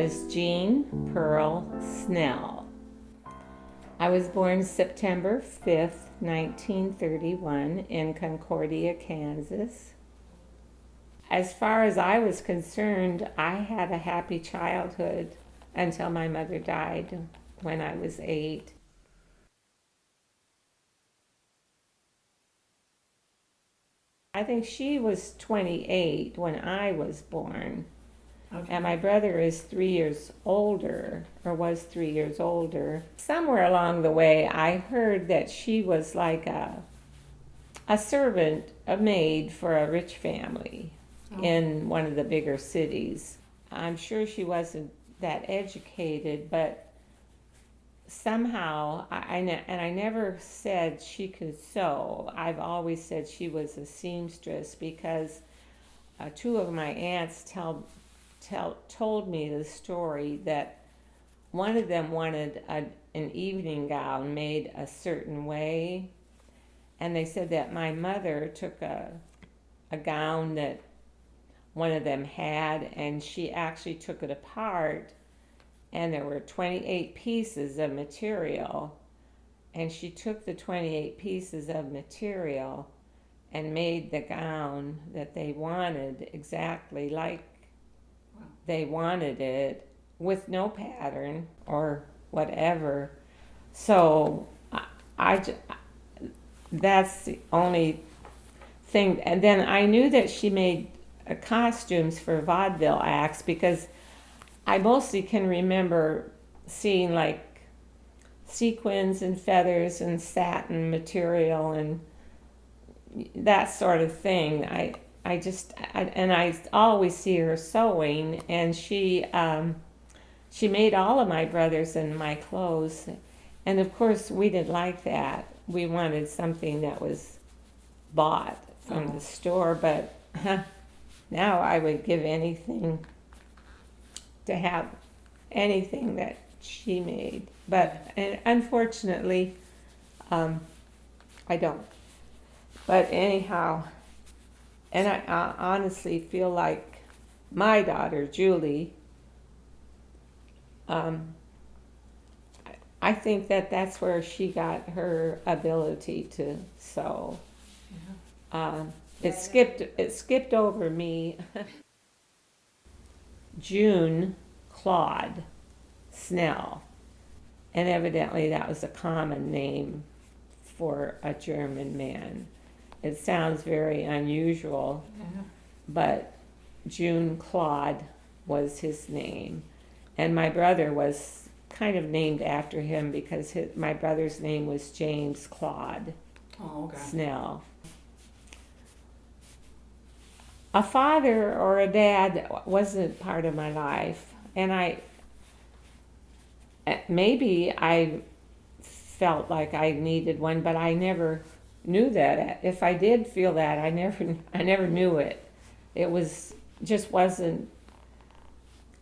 was Jean Pearl Snell. I was born September 5th, 1931 in Concordia, Kansas. As far as I was concerned, I had a happy childhood until my mother died when I was 8. I think she was 28 when I was born. Okay. And my brother is 3 years older, or was 3 years older. Somewhere along the way, I heard that she was like a servant, a maid for a rich family in one of the bigger cities. I'm sure she wasn't that educated, but somehow, I never said she could sew. I've always said she was a seamstress because two of my aunts told me the story that one of them wanted an evening gown made a certain way, and they said that my mother took a gown that one of them had, and she actually took it apart, and there were 28 pieces of material, and she took the 28 pieces of material and made the gown that they wanted exactly like they wanted it, with no pattern or whatever. So that's the only thing. And then I knew that she made costumes for vaudeville acts because I mostly can remember seeing like sequins and feathers and satin material and that sort of thing. I always see her sewing, and she made all of my brothers and my clothes, and of course we didn't like that. We wanted something that was bought from the store, but now I would give anything to have anything that she made, but unfortunately I don't. But anyhow, and I honestly feel like my daughter Julie, I think that that's where she got her ability to sew. It skipped over me. June Claude Snell, and evidently that was a common name for a German man. It sounds very unusual, but June Claude was his name, and my brother was kind of named after him because my brother's name was James Claude Snell. A father or a dad wasn't part of my life, and maybe I felt like I needed one, but I never knew that. If I did feel that, I never knew it. It just wasn't.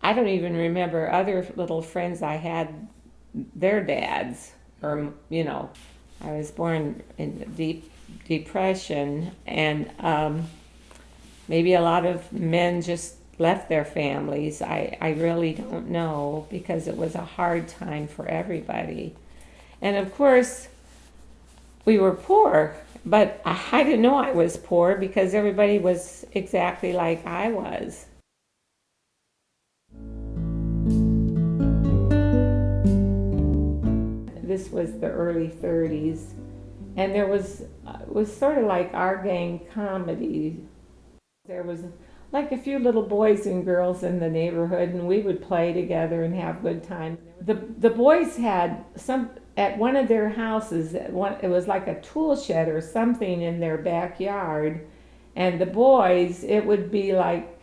I don't even remember other little friends I had, their dads, or I was born in the deep depression, and maybe a lot of men just left their families. I really don't know, because it was a hard time for everybody. And of course, we were poor, but I didn't know I was poor because everybody was exactly like I was. This was the early 30s, and it was sort of like our gang comedy. There was like a few little boys and girls in the neighborhood, and we would play together and have good time. The boys had at one of their houses, it was like a tool shed or something in their backyard, and the boys, it would be like,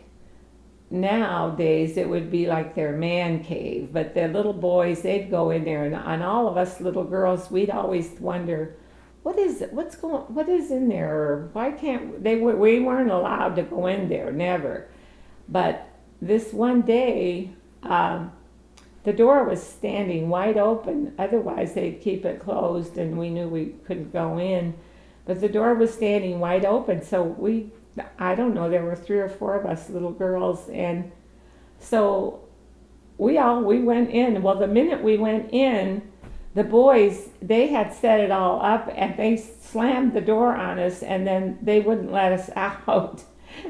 nowadays it would be like their man cave, but the little boys, they'd go in there, and all of us little girls, we'd always wonder, what is in there, or why can't we weren't allowed to go in there, never. But this one day, the door was standing wide open, otherwise they'd keep it closed and we knew we couldn't go in, but the door was standing wide open, so I don't know, there were 3 or 4 of us little girls, and so we went in. Well, the minute we went in, the boys, they had set it all up and they slammed the door on us, and then they wouldn't let us out.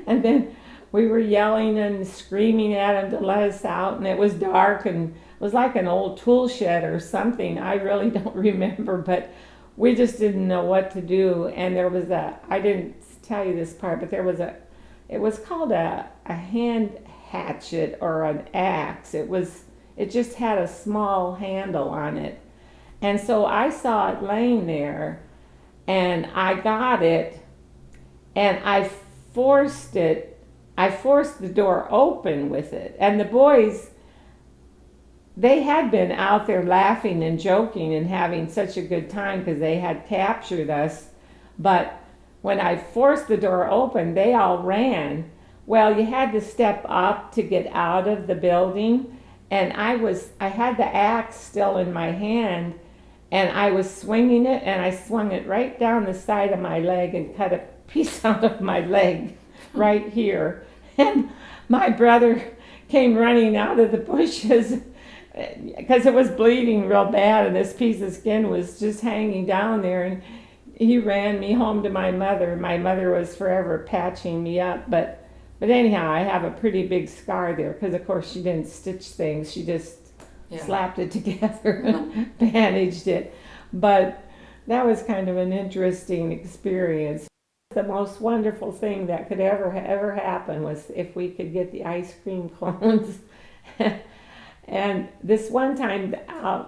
And then we were yelling and screaming at them to let us out, and it was dark, and it was like an old tool shed or something. I really don't remember, but we just didn't know what to do. And there was I didn't tell you this part, but it was called a hand hatchet or an axe. It just had a small handle on it. And so I saw it laying there, and I got it, and I forced the door open with it. And the boys, they had been out there laughing and joking and having such a good time because they had captured us. But when I forced the door open, they all ran. Well, you had to step up to get out of the building, and I had the axe still in my hand, and I was swinging it, and I swung it right down the side of my leg and cut a piece out of my leg right here. And my brother came running out of the bushes because it was bleeding real bad, and this piece of skin was just hanging down there, and he ran me home to my mother. My mother was forever patching me up, but anyhow, I have a pretty big scar there because, of course, she didn't stitch things. She just slapped it together and bandaged it. But that was kind of an interesting experience. The most wonderful thing that could ever happen was if we could get the ice cream cones. And this one time,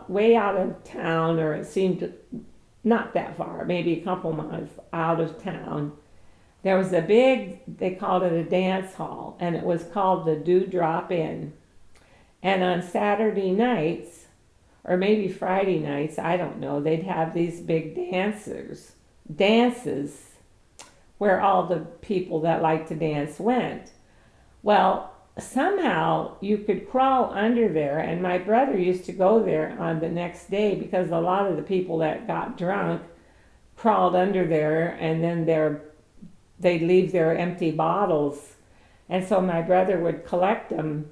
way out of town, or it seemed not that far, maybe a couple miles out of town, there was a big, they called it a dance hall, and it was called the Dewdrop Inn. And on Saturday nights, or maybe Friday nights, I don't know, they'd have these big dances where all the people that like to dance went. Well, somehow you could crawl under there, and my brother used to go there on the next day because a lot of the people that got drunk crawled under there, and then they'd leave their empty bottles. And so my brother would collect them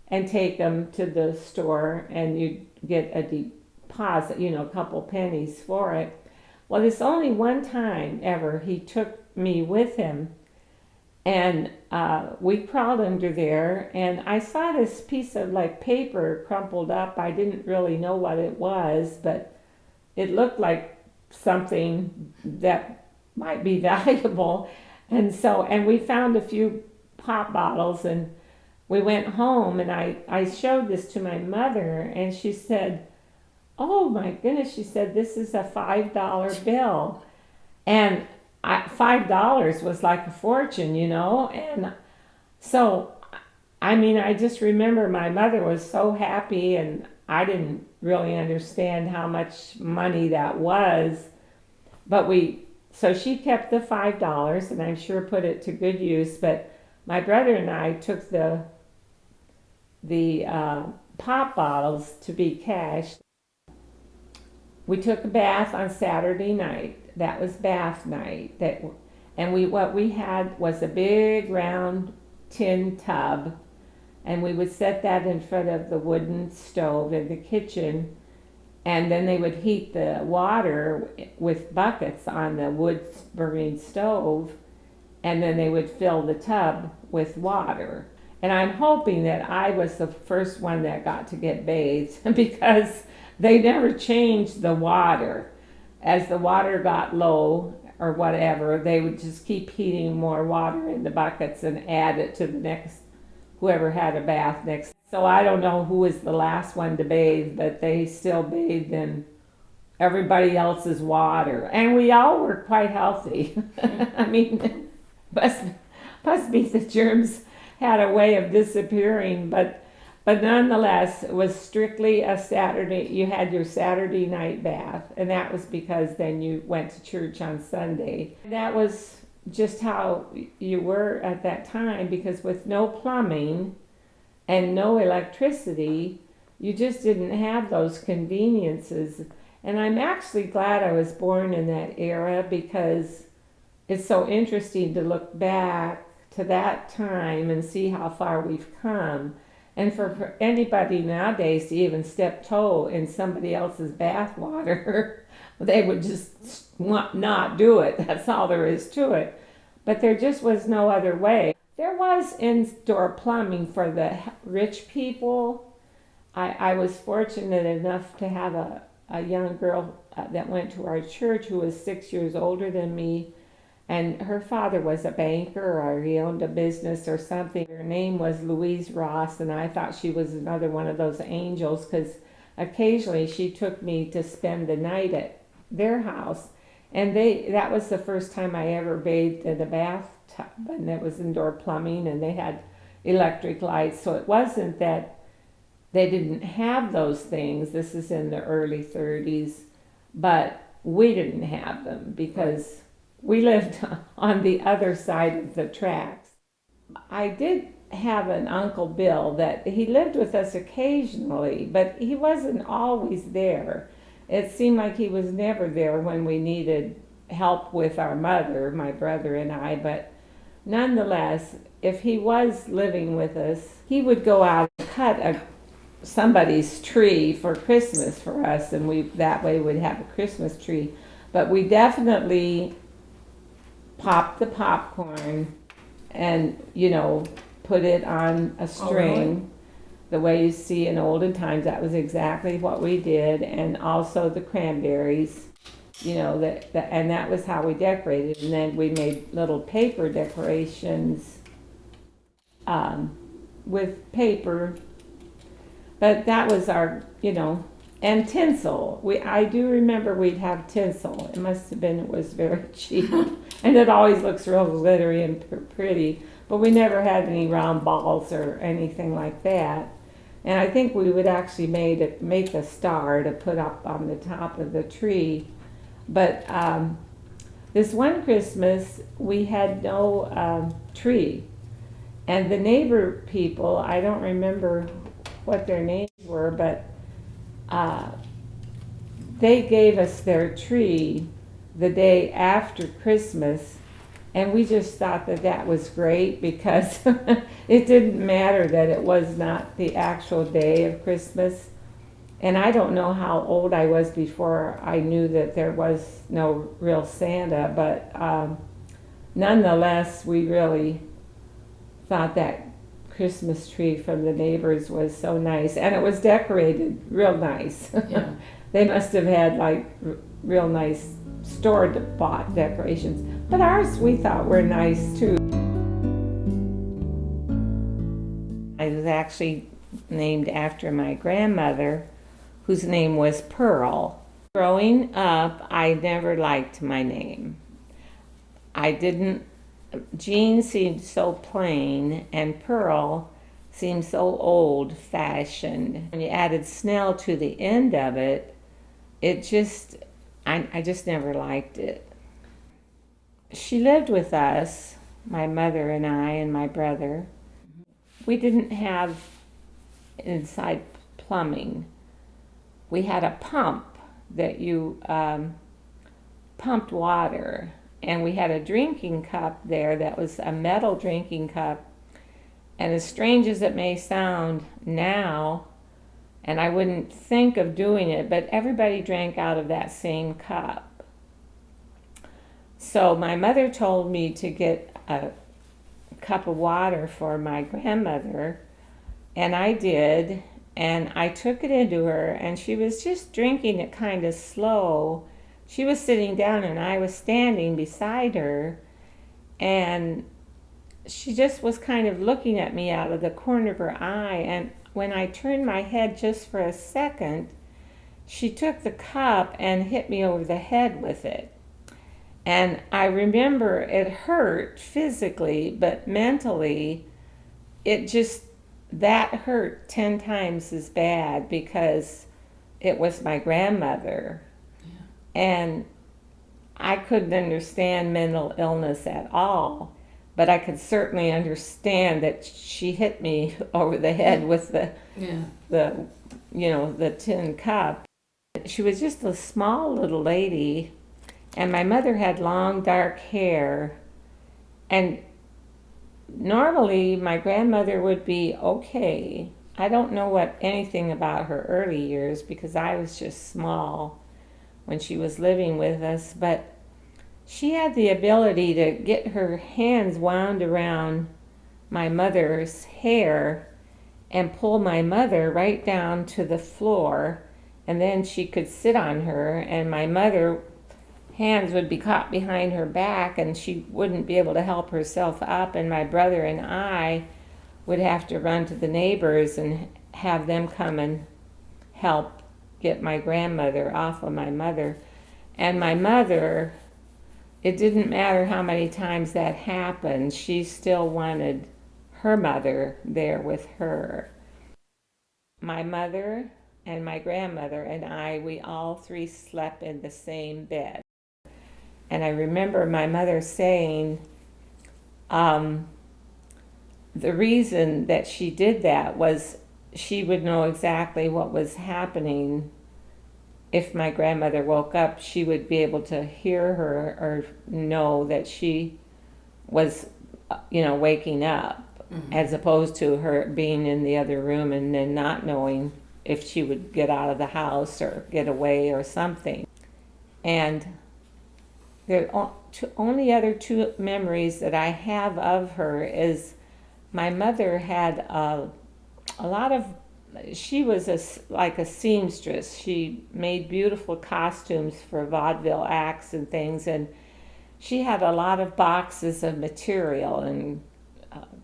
and take them to the store, and you'd get a deposit, a couple pennies for it. Well, this only one time ever he took me with him, and we crawled under there, and I saw this piece of like paper crumpled up. I didn't really know what it was, but it looked like something that might be valuable. And we found a few pop bottles, and we went home, and I showed this to my mother, and she said, "Oh my goodness," she said, "this is a $5 bill." And $5 was like a fortune, And so, I just remember my mother was so happy, and I didn't really understand how much money that was. But so she kept the $5, and I'm sure put it to good use. But my brother and I took the pop bottles to be cashed. We took a bath on Saturday night. That was bath night. What we had was a big round tin tub, and we would set that in front of the wooden stove in the kitchen, and then they would heat the water with buckets on the wood burning stove, and then they would fill the tub with water. And I'm hoping that I was the first one that got to get bathed because they never changed the water. As the water got low or whatever, they would just keep heating more water in the buckets and add it to the next, whoever had a bath next. So I don't know who was the last one to bathe, but they still bathed in everybody else's water. And we all were quite healthy. Must be the germs had a way of disappearing, but nonetheless, it was strictly a Saturday. You had your Saturday night bath, and that was because then you went to church on Sunday. That was just how you were at that time, because with no plumbing and no electricity, you just didn't have those conveniences. And I'm actually glad I was born in that era, because it's so interesting to look back to that time and see how far we've come. And for anybody nowadays to even step toe in somebody else's bath water, they would just not do it. That's all there is to it. But there just was no other way. There was indoor plumbing for the rich people. I was fortunate enough to have a young girl that went to our church who was 6 years older than me, and her father was a banker or he owned a business or something. Her name was Louise Ross, and I thought she was another one of those angels because occasionally she took me to spend the night at their house. And that was the first time I ever bathed in a bathtub, and it was indoor plumbing, and they had electric lights. So it wasn't that they didn't have those things. This is in the early 30s, but we didn't have them because we lived on the other side of the tracks. I did have an Uncle Bill that he lived with us occasionally, but he wasn't always there. It seemed like he was never there when we needed help with our mother, my brother and I, but nonetheless, if he was living with us, he would go out and cut somebody's tree for Christmas for us, and we that way would have a Christmas tree. But we definitely popped the popcorn and, put it on a string. Oh, really? The way you see in olden times, that was exactly what we did. And also the cranberries, and that was how we decorated. And then we made little paper decorations with paper. But that was our, and tinsel. I do remember we'd have tinsel. It must have been, it was very cheap. And it always looks real glittery and pretty. But we never had any round balls or anything like that. And I think we would actually make a star to put up on the top of the tree. But this one Christmas, we had no tree. And the neighbor people, I don't remember what their names were, but they gave us their tree the day after Christmas. And we just thought that was great because it didn't matter that it was not the actual day of Christmas. And I don't know how old I was before I knew that there was no real Santa, but nonetheless, we really thought that Christmas tree from the neighbors was so nice. And it was decorated real nice. Yeah. They must have had real nice store-bought decorations. But ours, we thought, were nice too. I was actually named after my grandmother, whose name was Pearl. Growing up, I never liked my name. Jean seemed so plain, and Pearl seemed so old-fashioned. When you added Snell to the end of it, I just never liked it. She lived with us, my mother and I and my brother. We didn't have inside plumbing. We had a pump that you pumped water, and we had a drinking cup there that was a metal drinking cup. And as strange as it may sound now, and I wouldn't think of doing it, but everybody drank out of that same cup. So my mother told me to get a cup of water for my grandmother, and I did, and I took it into her, and she was just drinking it kind of slow. She was sitting down, and I was standing beside her, and she just was kind of looking at me out of the corner of her eye, and when I turned my head just for a second, she took the cup and hit me over the head with it. And I remember it hurt physically, but mentally, that hurt 10 times as bad because it was my grandmother. Yeah. And I couldn't understand mental illness at all, but I could certainly understand that she hit me over the head with the tin cup. She was just a small little lady. And my mother had long, dark hair. And normally my grandmother would be okay. I don't know anything about her early years because I was just small when she was living with us, but she had the ability to get her hands wound around my mother's hair and pull my mother right down to the floor, and then she could sit on her, and my mother hands would be caught behind her back and she wouldn't be able to help herself up, and my brother and I would have to run to the neighbors and have them come and help get my grandmother off of my mother. And my mother, it didn't matter how many times that happened, she still wanted her mother there with her. My mother and my grandmother and I, we all three slept in the same bed. And I remember my mother saying, the reason that she did that was she would know exactly what was happening. If my grandmother woke up, she would be able to hear her or know that she was, waking up, as opposed to her being in the other room and then not knowing if she would get out of the house or get away or something. And the only other two memories that I have of her is my mother had a lot of, she was like a seamstress. She made beautiful costumes for vaudeville acts and things, and she had a lot of boxes of material and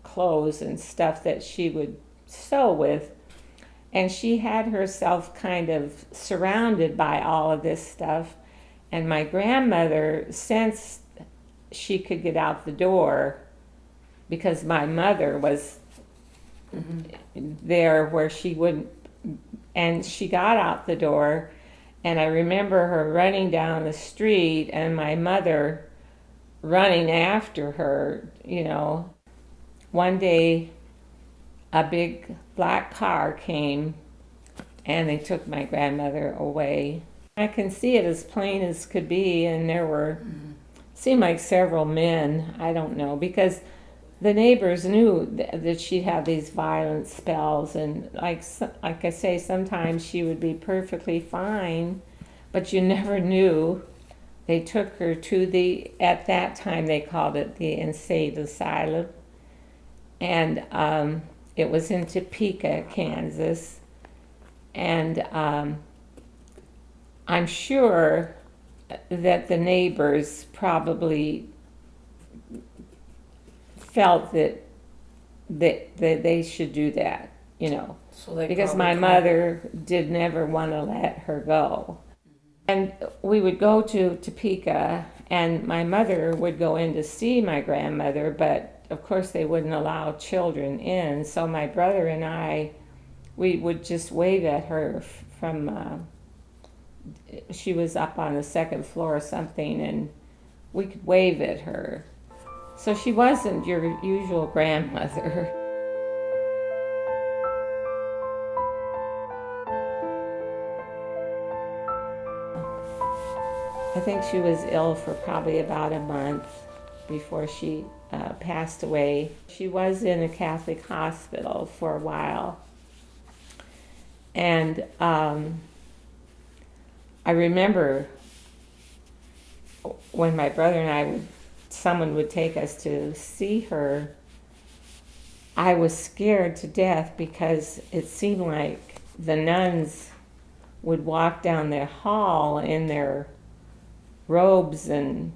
clothes and stuff that she would sew with, and she had herself kind of surrounded by all of this stuff. And my grandmother sensed she could get out the door because my mother was there where she wouldn't, and she got out the door, and I remember her running down the street and my mother running after her. One day a big black car came and they took my grandmother away. I can see it as plain as could be, and there were, seemed like several men, I don't know, because the neighbors knew that she'd have these violent spells, and like I say, sometimes she would be perfectly fine, but you never knew. They took her to at that time they called it the insane asylum, and it was in Topeka, Kansas, and I'm sure that the neighbors probably felt that they should do that, So they because my probably mother did never want to let her go. And we would go to Topeka, and my mother would go in to see my grandmother, but of course they wouldn't allow children in. So my brother and I, we would just wave at her from, she was up on the second floor or something, and we could wave at her. So she wasn't your usual grandmother. I think she was ill for probably about a month before she passed away. She was in a Catholic hospital for a while. And I remember when my brother and I someone would take us to see her, I was scared to death because it seemed like the nuns would walk down the hall in their robes and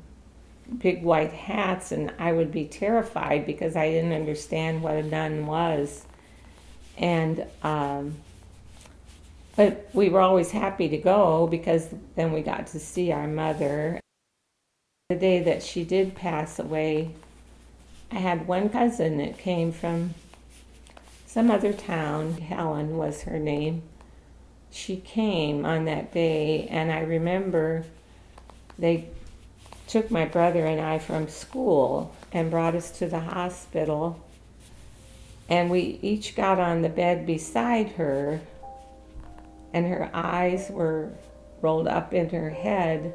big white hats, and I would be terrified because I didn't understand what a nun was. And but we were always happy to go because then we got to see our mother. The day that she did pass away, I had one cousin that came from some other town. Helen was her name. She came on that day, and I remember they took my brother and I from school and brought us to the hospital, and we each got on the bed beside her, and her eyes were rolled up in her head,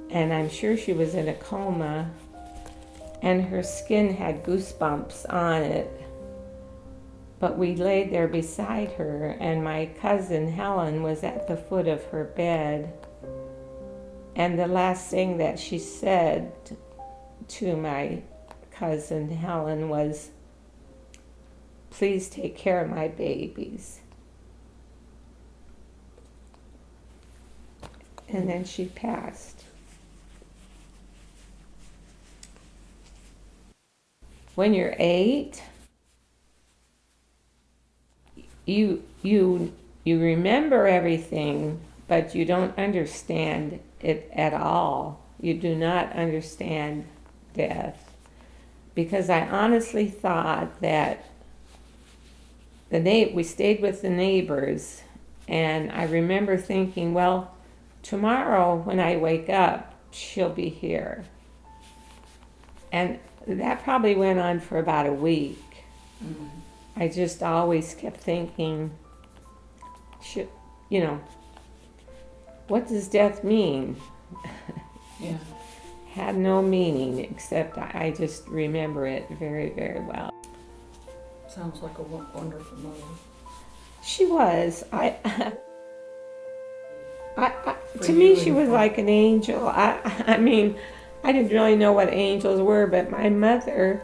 and I'm sure she was in a coma, and her skin had goosebumps on it. but we laid there beside her, and my cousin Helen was at the foot of her bed. And the last thing that she said to my cousin Helen was, "Please take care of my babies." And then she passed. When you're 8, you remember everything, but you don't understand it at all. You do not understand death. Because I honestly thought that we stayed with the neighbors, and I remember thinking, well, tomorrow when I wake up, she'll be here. And that probably went on for about a week. Mm-hmm. I just always kept thinking, what does death mean? Yeah. Had no meaning, except I just remember it very, very well. Sounds like a wonderful mother. She was. To me, she was like an angel. I mean, I didn't really know what angels were, but my mother